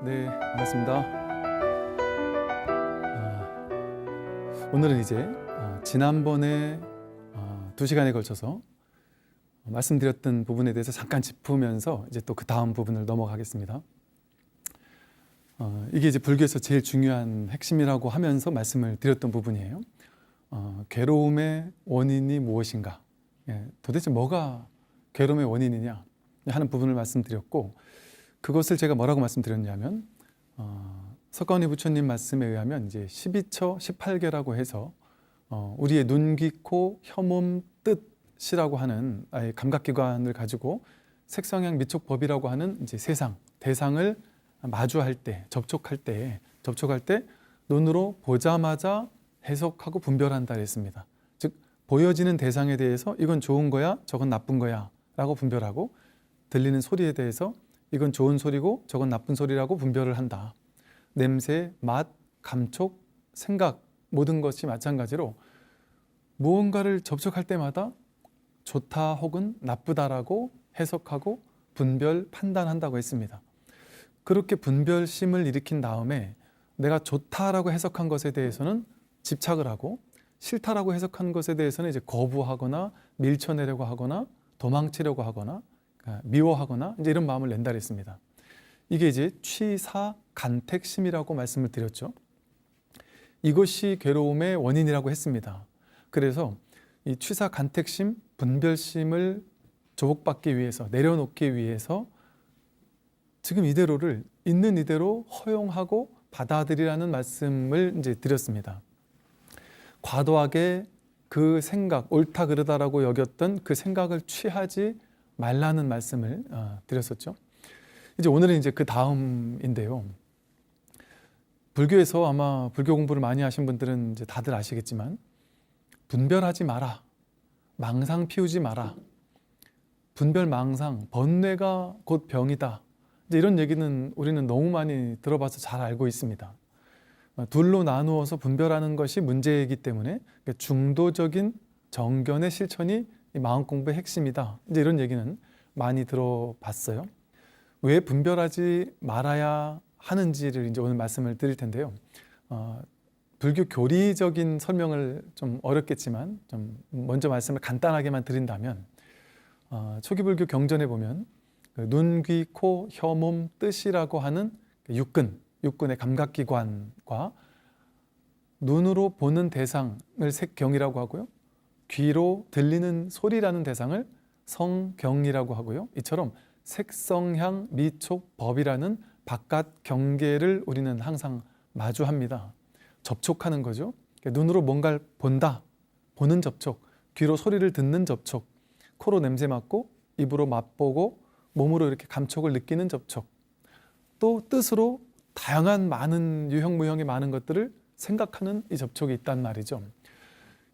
네, 반갑습니다. 오늘은 이제 지난번에 2시간에 걸쳐서 말씀드렸던 부분에 대해서 잠깐 짚으면서 이제 또 그 다음 부분을 넘어가겠습니다. 이게 이제 불교에서 제일 중요한 핵심이라고 하면서 말씀을 드렸던 부분이에요. 괴로움의 원인이 무엇인가? 도대체 뭐가 괴로움의 원인이냐 하는 부분을 말씀드렸고, 그것을 제가 뭐라고 말씀드렸냐면 석가모니 부처님 말씀에 의하면 이제 12처 18개라고 해서 우리의 눈, 귀, 코, 혀몸, 뜻이라고 하는 아예 감각기관을 가지고 색성향 미촉법이라고 하는 이제 세상, 대상을 마주할 때, 접촉할 때 눈으로 보자마자 해석하고 분별한다 했습니다. 즉 보여지는 대상에 대해서 이건 좋은 거야, 저건 나쁜 거야 라고 분별하고, 들리는 소리에 대해서 이건 좋은 소리고 저건 나쁜 소리라고 분별을 한다. 냄새, 맛, 감촉, 생각 모든 것이 마찬가지로 무언가를 접촉할 때마다 좋다 혹은 나쁘다라고 해석하고 분별, 판단한다고 했습니다. 그렇게 분별심을 일으킨 다음에 내가 좋다라고 해석한 것에 대해서는 집착을 하고, 싫다라고 해석한 것에 대해서는 이제 거부하거나 밀쳐내려고 하거나 도망치려고 하거나 미워하거나 이제 이런 마음을 낸다 했습니다. 이게 이제 취사간택심이라고 말씀을 드렸죠. 이것이 괴로움의 원인이라고 했습니다. 그래서 이 취사간택심, 분별심을 조복받기 위해서, 내려놓기 위해서 지금 이대로를 있는 이대로 허용하고 받아들이라는 말씀을 이제 드렸습니다. 과도하게 그 생각, 옳다 그르다라고 여겼던 그 생각을 취하지 말라는 말씀을 드렸었죠. 이제 오늘은 이제 그 다음인데요. 불교에서 아마 불교 공부를 많이 하신 분들은 이제 다들 아시겠지만, 분별하지 마라, 망상 피우지 마라, 분별 망상, 번뇌가 곧 병이다. 이제 이런 얘기는 우리는 너무 많이 들어봐서 잘 알고 있습니다. 둘로 나누어서 분별하는 것이 문제이기 때문에 중도적인 정견의 실천이 이 마음 공부의 핵심이다. 이제 이런 얘기는 많이 들어봤어요. 왜 분별하지 말아야 하는지를 이제 오늘 말씀을 드릴 텐데요. 불교 교리적인 설명을 좀 어렵겠지만 좀 먼저 말씀을 간단하게만 드린다면, 초기 불교 경전에 보면 눈, 귀, 코, 혀, 몸, 뜻이라고 하는 육근의 감각기관과 눈으로 보는 대상을 색경이라고 하고요, 귀로 들리는 소리라는 대상을 성경이라고 하고요, 이처럼 색성향 미촉법이라는 바깥 경계를 우리는 항상 마주합니다. 접촉하는 거죠. 눈으로 뭔가를 본다, 보는 접촉, 귀로 소리를 듣는 접촉, 코로 냄새 맡고 입으로 맛보고 몸으로 이렇게 감촉을 느끼는 접촉, 또 뜻으로 다양한 많은 유형무형의 많은 것들을 생각하는 이 접촉이 있단 말이죠.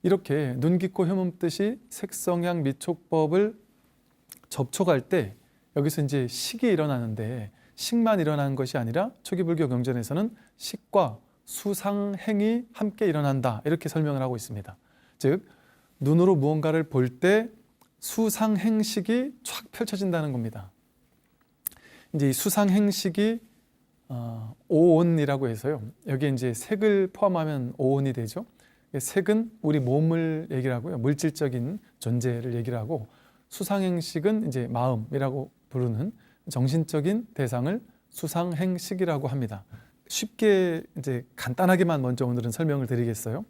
이렇게 눈, 귀, 코, 혀몸, 뜻이 색성향 미촉법을 접촉할 때 여기서 이제 식이 일어나는데, 식만 일어나는 것이 아니라 초기 불교 경전에서는 식과 수상행이 함께 일어난다, 이렇게 설명을 하고 있습니다. 즉 눈으로 무언가를 볼 때 수상행식이 촥 펼쳐진다는 겁니다. 이제 이 수상행식이 오온이라고 해서요, 여기에 이제 색을 포함하면 오온이 되죠. 색은 우리 몸을 얘기를 하고요, 물질적인 존재를 얘기를 하고, 수상행식은 이제 마음이라고 부르는 정신적인 대상을 수상행식이라고 합니다. 쉽게 이제 간단하게만 먼저 오늘은 설명을 드리겠어요.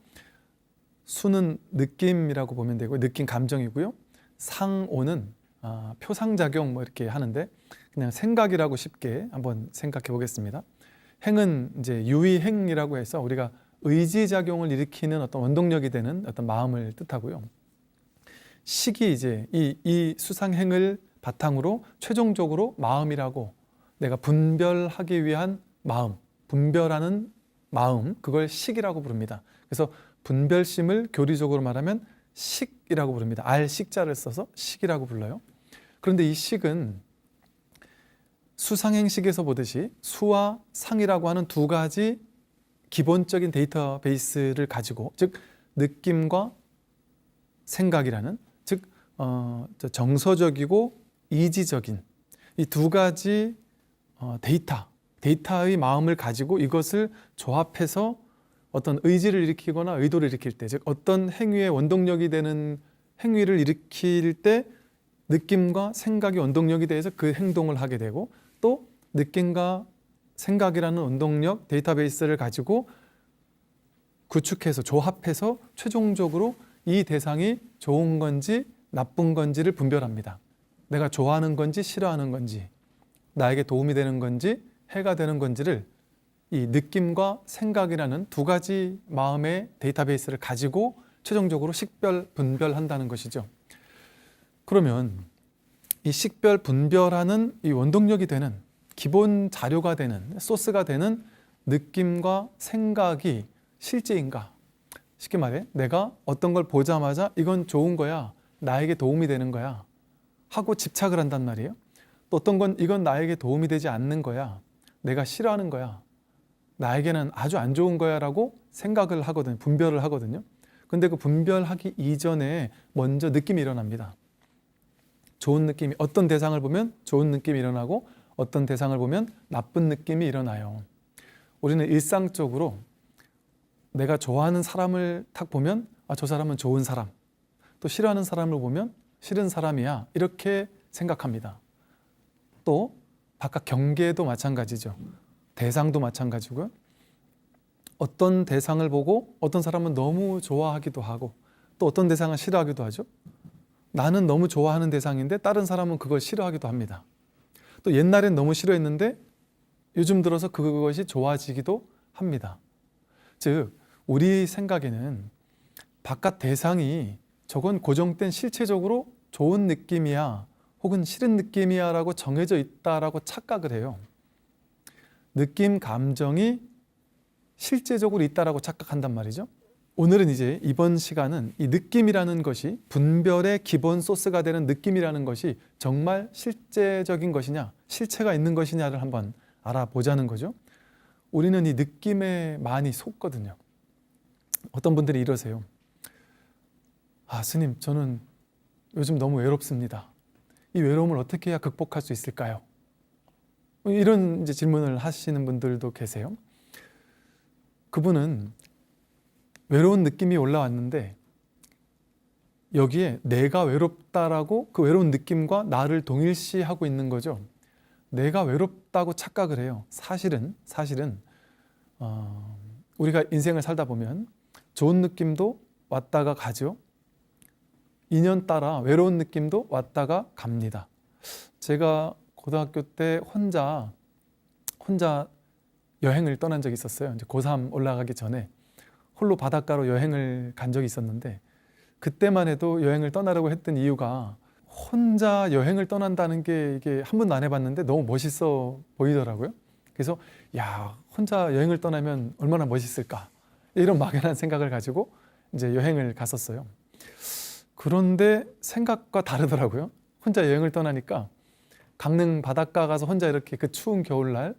수는 느낌이라고 보면 되고, 느낌 감정이고요. 상오는 표상작용 뭐 이렇게 하는데, 그냥 생각이라고 쉽게 한번 생각해 보겠습니다. 행은 이제 유의행이라고 해서 우리가 의지작용을 일으키는 어떤 원동력이 되는 어떤 마음을 뜻하고요. 식이 이제 이 수상행을 바탕으로 최종적으로 마음이라고, 내가 분별하기 위한 마음, 분별하는 마음, 그걸 식이라고 부릅니다. 그래서 분별심을 교리적으로 말하면 식이라고 부릅니다. 알식자를 써서 식이라고 불러요. 그런데 이 식은 수상행식에서 보듯이 수와 상이라고 하는 두 가지 기본적인 데이터베이스를 가지고, 즉 느낌과 생각이라는, 즉 정서적이고 이지적인 이 두 가지 데이터, 데이터의 마음을 가지고 이것을 조합해서 어떤 의지를 일으키거나 의도를 일으킬 때, 즉 어떤 행위의 원동력이 되는 행위를 일으킬 때 느낌과 생각이 원동력이 돼서 그 행동을 하게 되고, 또 느낌과 생각이라는 원동력 데이터베이스를 가지고 구축해서 조합해서 최종적으로 이 대상이 좋은 건지 나쁜 건지를 분별합니다. 내가 좋아하는 건지 싫어하는 건지, 나에게 도움이 되는 건지 해가 되는 건지를 이 느낌과 생각이라는 두 가지 마음의 데이터베이스를 가지고 최종적으로 식별, 분별한다는 것이죠. 그러면 이 식별, 분별하는 이 원동력이 되는 기본 자료가 되는 소스가 되는 느낌과 생각이 실제인가? 쉽게 말해 내가 어떤 걸 보자마자 이건 좋은 거야, 나에게 도움이 되는 거야 하고 집착을 한단 말이에요. 또 어떤 건 이건 나에게 도움이 되지 않는 거야, 내가 싫어하는 거야, 나에게는 아주 안 좋은 거야 라고 생각을 하거든요. 분별을 하거든요. 근데 그 분별하기 이전에 먼저 느낌이 일어납니다. 좋은 느낌이, 어떤 대상을 보면 좋은 느낌이 일어나고 어떤 대상을 보면 나쁜 느낌이 일어나요. 우리는 일상적으로 내가 좋아하는 사람을 딱 보면 아, 저 사람은 좋은 사람, 또 싫어하는 사람을 보면 싫은 사람이야 이렇게 생각합니다. 또 바깥 경계도 마찬가지죠. 대상도 마찬가지고요. 어떤 대상을 보고 어떤 사람은 너무 좋아하기도 하고 또 어떤 대상은 싫어하기도 하죠. 나는 너무 좋아하는 대상인데 다른 사람은 그걸 싫어하기도 합니다. 또 옛날엔 너무 싫어했는데 요즘 들어서 그것이 좋아지기도 합니다. 즉 우리 생각에는 바깥 대상이 저건 고정된 실체적으로 좋은 느낌이야 혹은 싫은 느낌이야 라고 정해져 있다라고 착각을 해요. 느낌, 감정이 실제적으로 있다라고 착각한단 말이죠. 오늘은 이제 이번 시간은 이 느낌이라는 것이, 분별의 기본 소스가 되는 느낌이라는 것이 정말 실제적인 것이냐, 실체가 있는 것이냐를 한번 알아보자는 거죠. 우리는 이 느낌에 많이 속거든요. 어떤 분들이 이러세요. 아, 스님, 저는 요즘 너무 외롭습니다. 이 외로움을 어떻게 해야 극복할 수 있을까요? 이런 이제 질문을 하시는 분들도 계세요. 그분은 외로운 느낌이 올라왔는데 여기에 내가 외롭다라고 그 외로운 느낌과 나를 동일시하고 있는 거죠. 내가 외롭다고 착각을 해요. 사실은 우리가 인생을 살다 보면 좋은 느낌도 왔다가 가죠. 인연 따라 외로운 느낌도 왔다가 갑니다. 제가 고등학교 때 혼자 여행을 떠난 적이 있었어요. 이제 고3 올라가기 전에 홀로 바닷가로 여행을 간 적이 있었는데, 그때만 해도 여행을 떠나려고 했던 이유가 혼자 여행을 떠난다는 게 이게 한 번도 안 해봤는데 너무 멋있어 보이더라고요. 그래서 야, 혼자 여행을 떠나면 얼마나 멋있을까, 이런 막연한 생각을 가지고 이제 여행을 갔었어요. 그런데 생각과 다르더라고요. 혼자 여행을 떠나니까 강릉 바닷가 가서 혼자 이렇게 그 추운 겨울날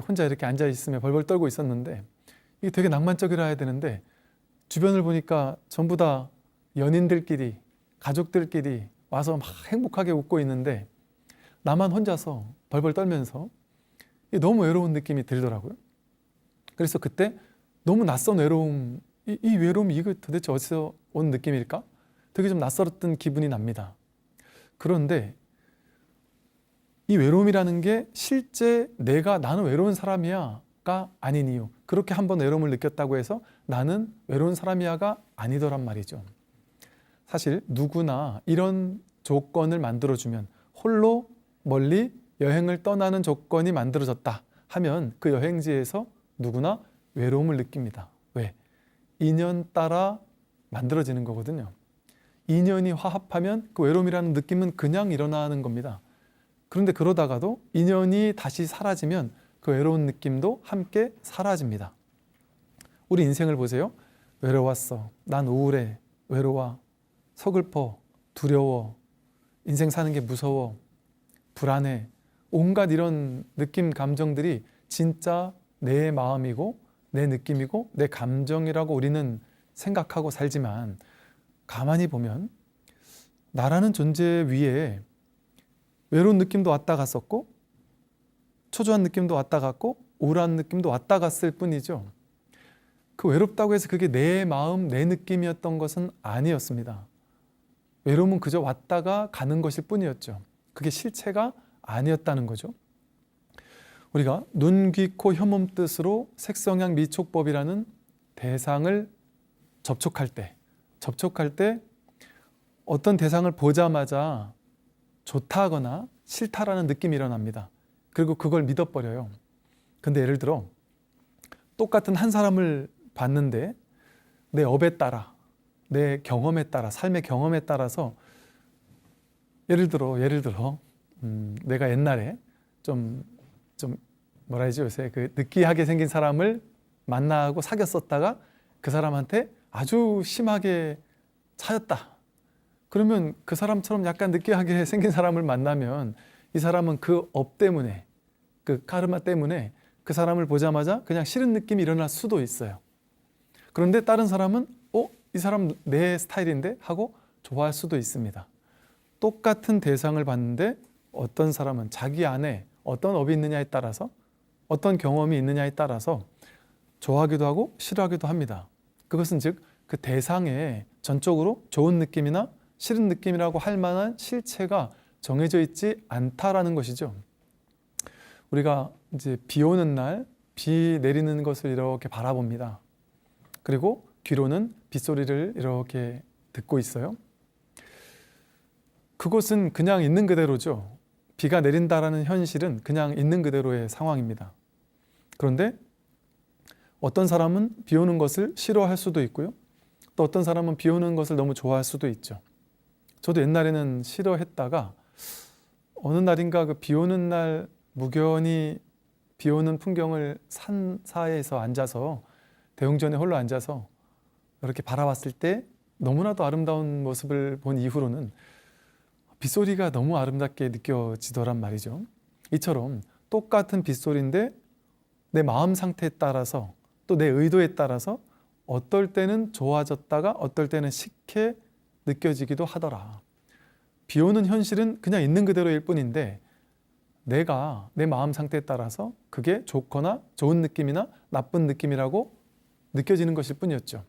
혼자 이렇게 앉아 있으며 벌벌 떨고 있었는데 이게 되게 낭만적이라 해야 되는데 주변을 보니까 전부 다 연인들끼리, 가족들끼리 와서 막 행복하게 웃고 있는데 나만 혼자서 벌벌 떨면서 너무 외로운 느낌이 들더라고요. 그래서 그때 너무 낯선 외로움, 이 외로움이 이거 도대체 어디서 온 느낌일까? 되게 좀 낯설었던 기분이 납니다. 그런데 이 외로움이라는 게 실제 나는 외로운 사람이야가 아닌 이유, 그렇게 한번 외로움을 느꼈다고 해서 나는 외로운 사람이야가 아니더란 말이죠. 사실 누구나 이런 조건을 만들어주면, 홀로 멀리 여행을 떠나는 조건이 만들어졌다 하면 그 여행지에서 누구나 외로움을 느낍니다. 왜? 인연 따라 만들어지는 거거든요. 인연이 화합하면 그 외로움이라는 느낌은 그냥 일어나는 겁니다. 그런데 그러다가도 인연이 다시 사라지면 그 외로운 느낌도 함께 사라집니다. 우리 인생을 보세요. 외로웠어. 난 우울해. 외로워. 서글퍼. 두려워. 인생 사는 게 무서워. 불안해. 온갖 이런 느낌, 감정들이 진짜 내 마음이고 내 느낌이고 내 감정이라고 우리는 생각하고 살지만, 가만히 보면 나라는 존재 위에 외로운 느낌도 왔다 갔었고 초조한 느낌도 왔다 갔고 우울한 느낌도 왔다 갔을 뿐이죠. 그 외롭다고 해서 그게 내 마음, 내 느낌이었던 것은 아니었습니다. 외로움은 그저 왔다가 가는 것일 뿐이었죠. 그게 실체가 아니었다는 거죠. 우리가 눈, 귀, 코, 혀몸 뜻으로 색성향 미촉법이라는 대상을 접촉할 때 어떤 대상을 보자마자 좋다거나 싫다라는 느낌이 일어납니다. 그리고 그걸 믿어버려요. 근데 예를 들어 똑같은 한 사람을 봤는데 내 업에 따라, 내 경험에 따라, 삶의 경험에 따라서 예를 들어 내가 옛날에 좀 뭐라 해야지, 요새 그 느끼하게 생긴 사람을 만나고 사귀었었다가 그 사람한테 아주 심하게 차였다. 그러면 그 사람처럼 약간 느끼하게 생긴 사람을 만나면 이 사람은 그 업 때문에, 그 카르마 때문에 그 사람을 보자마자 그냥 싫은 느낌이 일어날 수도 있어요. 그런데 다른 사람은 이 사람 내 스타일인데 하고 좋아할 수도 있습니다. 똑같은 대상을 봤는데 어떤 사람은 자기 안에 어떤 업이 있느냐에 따라서, 어떤 경험이 있느냐에 따라서 좋아하기도 하고 싫어하기도 합니다. 그것은 즉 그 대상에 전적으로 좋은 느낌이나 싫은 느낌이라고 할 만한 실체가 정해져 있지 않다라는 것이죠. 우리가 이제 비 오는 날 비 내리는 것을 이렇게 바라봅니다. 그리고 귀로는 빗소리를 이렇게 듣고 있어요. 그것은 그냥 있는 그대로죠. 비가 내린다라는 현실은 그냥 있는 그대로의 상황입니다. 그런데 어떤 사람은 비 오는 것을 싫어할 수도 있고요. 또 어떤 사람은 비 오는 것을 너무 좋아할 수도 있죠. 저도 옛날에는 싫어했다가 어느 날인가 그 비 오는 날 무견히 비 오는 풍경을 산사이에서 앉아서, 대웅전에 홀로 앉아서 이렇게 바라봤을 때 너무나도 아름다운 모습을 본 이후로는 빗소리가 너무 아름답게 느껴지더란 말이죠. 이처럼 똑같은 빗소리인데 내 마음 상태에 따라서, 또 내 의도에 따라서 어떨 때는 좋아졌다가 어떨 때는 싫게 느껴지기도 하더라. 비 오는 현실은 그냥 있는 그대로일 뿐인데 내가 내 마음 상태에 따라서 그게 좋거나 좋은 느낌이나 나쁜 느낌이라고 느껴지는 것일 뿐이었죠.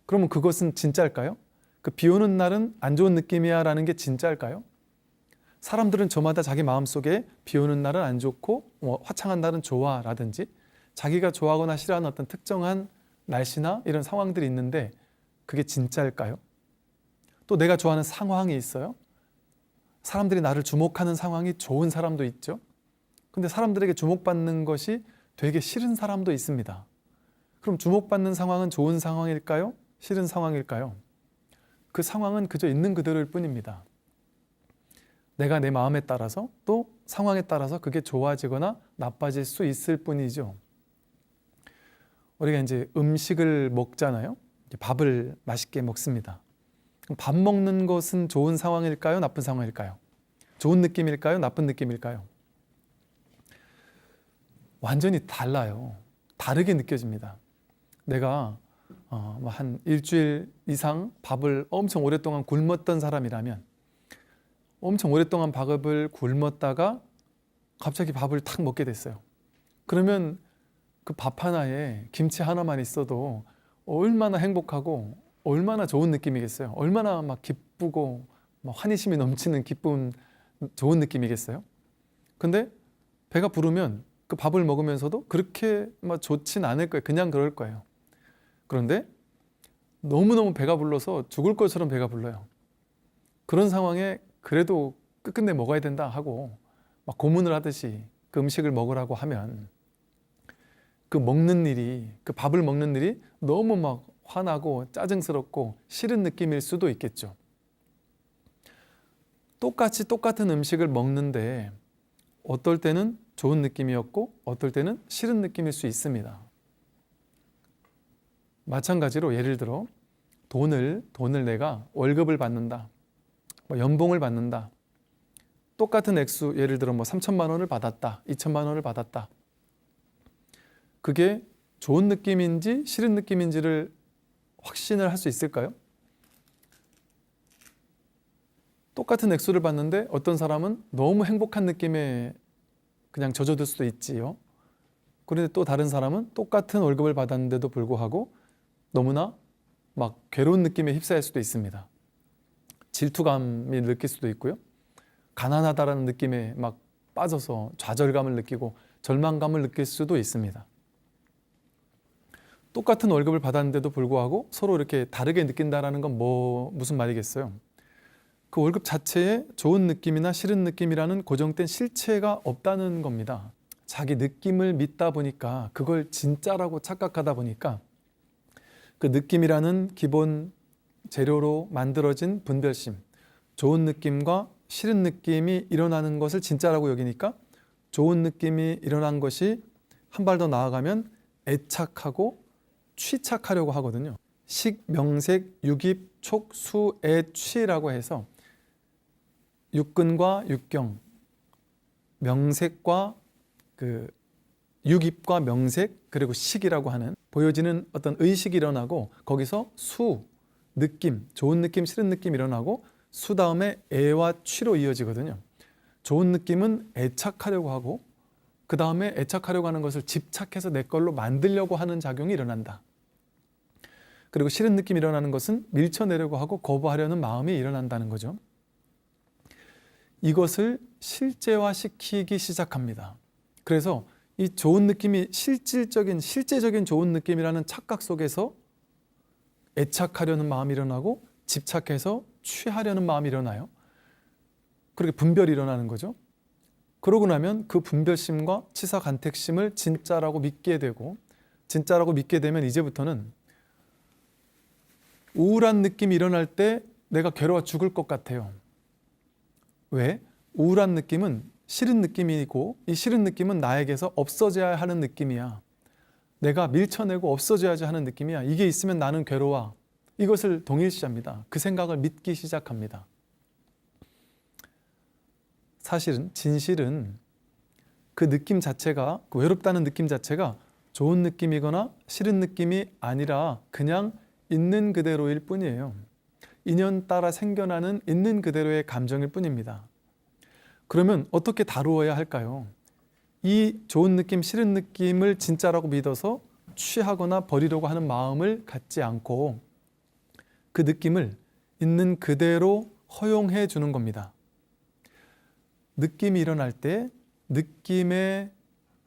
그러면 그것은 진짜일까요? 그 비 오는 날은 안 좋은 느낌이야 라는 게 진짜일까요? 사람들은 저마다 자기 마음속에 비 오는 날은 안 좋고 화창한 날은 좋아 라든지 자기가 좋아하거나 싫어하는 어떤 특정한 날씨나 이런 상황들이 있는데 그게 진짜일까요? 또 내가 좋아하는 상황이 있어요. 사람들이 나를 주목하는 상황이 좋은 사람도 있죠. 근데 사람들에게 주목받는 것이 되게 싫은 사람도 있습니다. 그럼 주목받는 상황은 좋은 상황일까요? 싫은 상황일까요? 그 상황은 그저 있는 그대로일 뿐입니다. 내가 내 마음에 따라서 또 상황에 따라서 그게 좋아지거나 나빠질 수 있을 뿐이죠. 우리가 이제 음식을 먹잖아요. 밥을 맛있게 먹습니다. 밥 먹는 것은 좋은 상황일까요? 나쁜 상황일까요? 좋은 느낌일까요? 나쁜 느낌일까요? 완전히 달라요. 다르게 느껴집니다. 내가 한 일주일 이상 밥을 엄청 오랫동안 굶었던 사람이라면, 엄청 오랫동안 밥을 굶었다가 갑자기 밥을 탁 먹게 됐어요. 그러면 그 밥 하나에 김치 하나만 있어도 얼마나 행복하고 얼마나 좋은 느낌이겠어요. 얼마나 막 기쁘고 막 환희심이 넘치는 기쁜 좋은 느낌이겠어요. 근데 배가 부르면 그 밥을 먹으면서도 그렇게 막 좋진 않을 거예요. 그냥 그럴 거예요. 그런데 너무너무 배가 불러서 죽을 것처럼 배가 불러요. 그런 상황에 그래도 끝끝내 먹어야 된다 하고 막 고문을 하듯이 그 음식을 먹으라고 하면 그 먹는 일이, 그 밥을 먹는 일이 너무 막 화나고 짜증스럽고 싫은 느낌일 수도 있겠죠. 똑같은 음식을 먹는데 어떨 때는 좋은 느낌이었고 어떨 때는 싫은 느낌일 수 있습니다. 마찬가지로 예를 들어 돈을 내가 월급을 받는다, 연봉을 받는다. 똑같은 액수, 예를 들어 3천만 원을 받았다, 2천만 원을 받았다. 그게 좋은 느낌인지 싫은 느낌인지를 확신을 할 수 있을까요? 똑같은 액수를 받는데 어떤 사람은 너무 행복한 느낌의 그냥 젖어들 수도 있지요. 그런데 또 다른 사람은 똑같은 월급을 받았는데도 불구하고 너무나 막 괴로운 느낌에 휩싸일 수도 있습니다. 질투감이 느낄 수도 있고요. 가난하다라는 느낌에 막 빠져서 좌절감을 느끼고 절망감을 느낄 수도 있습니다. 똑같은 월급을 받았는데도 불구하고 서로 이렇게 다르게 느낀다는 건 무슨 말이겠어요? 그 월급 자체에 좋은 느낌이나 싫은 느낌이라는 고정된 실체가 없다는 겁니다. 자기 느낌을 믿다 보니까, 그걸 진짜라고 착각하다 보니까 그 느낌이라는 기본 재료로 만들어진 분별심, 좋은 느낌과 싫은 느낌이 일어나는 것을 진짜라고 여기니까 좋은 느낌이 일어난 것이 한 발 더 나아가면 애착하고 취착하려고 하거든요. 식, 명색, 유깁, 촉, 수, 애, 취라고 해서 육근과 육경, 명색과 유깁과 명색, 그리고 식이라고 하는 보여지는 어떤 의식이 일어나고, 거기서 수, 느낌, 좋은 느낌, 싫은 느낌 일어나고, 수 다음에 애와 취로 이어지거든요. 좋은 느낌은 애착하려고 하고, 그 다음에 애착하려고 하는 것을 집착해서 내 걸로 만들려고 하는 작용이 일어난다. 그리고 싫은 느낌이 일어나는 것은 밀쳐내려고 하고 거부하려는 마음이 일어난다는 거죠. 이것을 실제화시키기 시작합니다. 그래서 이 좋은 느낌이 실제적인 좋은 느낌이라는 착각 속에서 애착하려는 마음이 일어나고 집착해서 취하려는 마음이 일어나요. 그렇게 분별이 일어나는 거죠. 그러고 나면 그 분별심과 치사간택심을 진짜라고 믿게 되고, 진짜라고 믿게 되면 이제부터는 우울한 느낌이 일어날 때 내가 괴로워 죽을 것 같아요. 왜? 우울한 느낌은 싫은 느낌이고, 이 싫은 느낌은 나에게서 없어져야 하는 느낌이야. 내가 밀쳐내고 없어져야지 하는 느낌이야. 이게 있으면 나는 괴로워. 이것을 동일시합니다. 그 생각을 믿기 시작합니다. 사실은, 진실은 그 느낌 자체가, 그 외롭다는 느낌 자체가 좋은 느낌이거나 싫은 느낌이 아니라 그냥 있는 그대로일 뿐이에요. 인연 따라 생겨나는 있는 그대로의 감정일 뿐입니다. 그러면 어떻게 다루어야 할까요? 이 좋은 느낌, 싫은 느낌을 진짜라고 믿어서 취하거나 버리려고 하는 마음을 갖지 않고 그 느낌을 있는 그대로 허용해 주는 겁니다. 느낌이 일어날 때 느낌에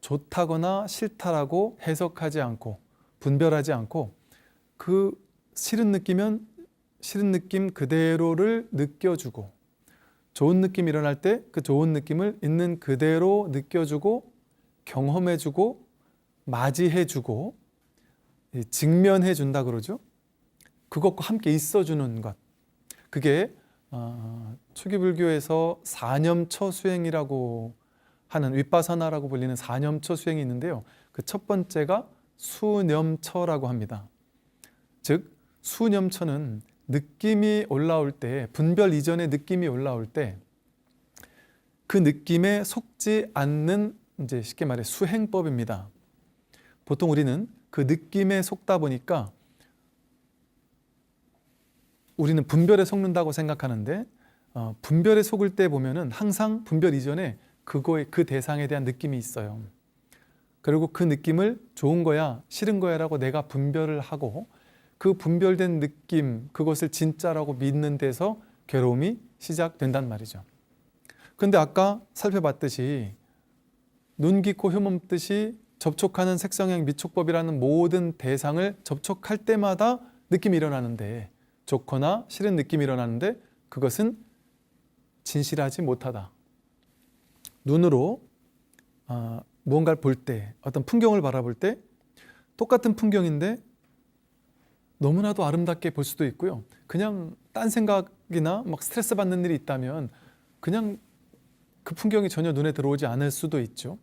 좋다거나 싫다라고 해석하지 않고 분별하지 않고 그 싫은 느낌은 싫은 느낌 그대로를 느껴주고, 좋은 느낌이 일어날 때 그 좋은 느낌을 있는 그대로 느껴주고 경험해주고 맞이해주고 직면해준다 그러죠. 그것과 함께 있어주는 것, 그게 초기불교에서 사념처 수행이라고 하는 윗바사나라고 불리는 사념처 수행이 있는데요. 그 첫 번째가 수념처라고 합니다. 즉 수념처는 느낌이 올라올 때, 분별 이전의 느낌이 올라올 때 그 느낌에 속지 않는, 이제 쉽게 말해 수행법입니다. 보통 우리는 그 느낌에 속다 보니까 우리는 분별에 속는다고 생각하는데, 분별에 속을 때 보면은 항상 분별 이전에 그 대상에 대한 느낌이 있어요. 그리고 그 느낌을 좋은 거야, 싫은 거야 라고 내가 분별을 하고, 그 분별된 느낌, 그것을 진짜라고 믿는 데서 괴로움이 시작된단 말이죠. 그런데 아까 살펴봤듯이 눈, 귀, 코, 혀 몸뜻이 접촉하는 색성행 미촉법이라는 모든 대상을 접촉할 때마다 느낌이 일어나는데, 좋거나 싫은 느낌이 일어나는데 그것은 진실하지 못하다. 눈으로 무언가를 볼 때, 어떤 풍경을 바라볼 때 똑같은 풍경인데 너무나도 아름답게 볼 수도 있고요. 그냥 딴 생각이나 막 스트레스 받는 일이 있다면 그냥 그 풍경이 전혀 눈에 들어오지 않을 수도 있죠.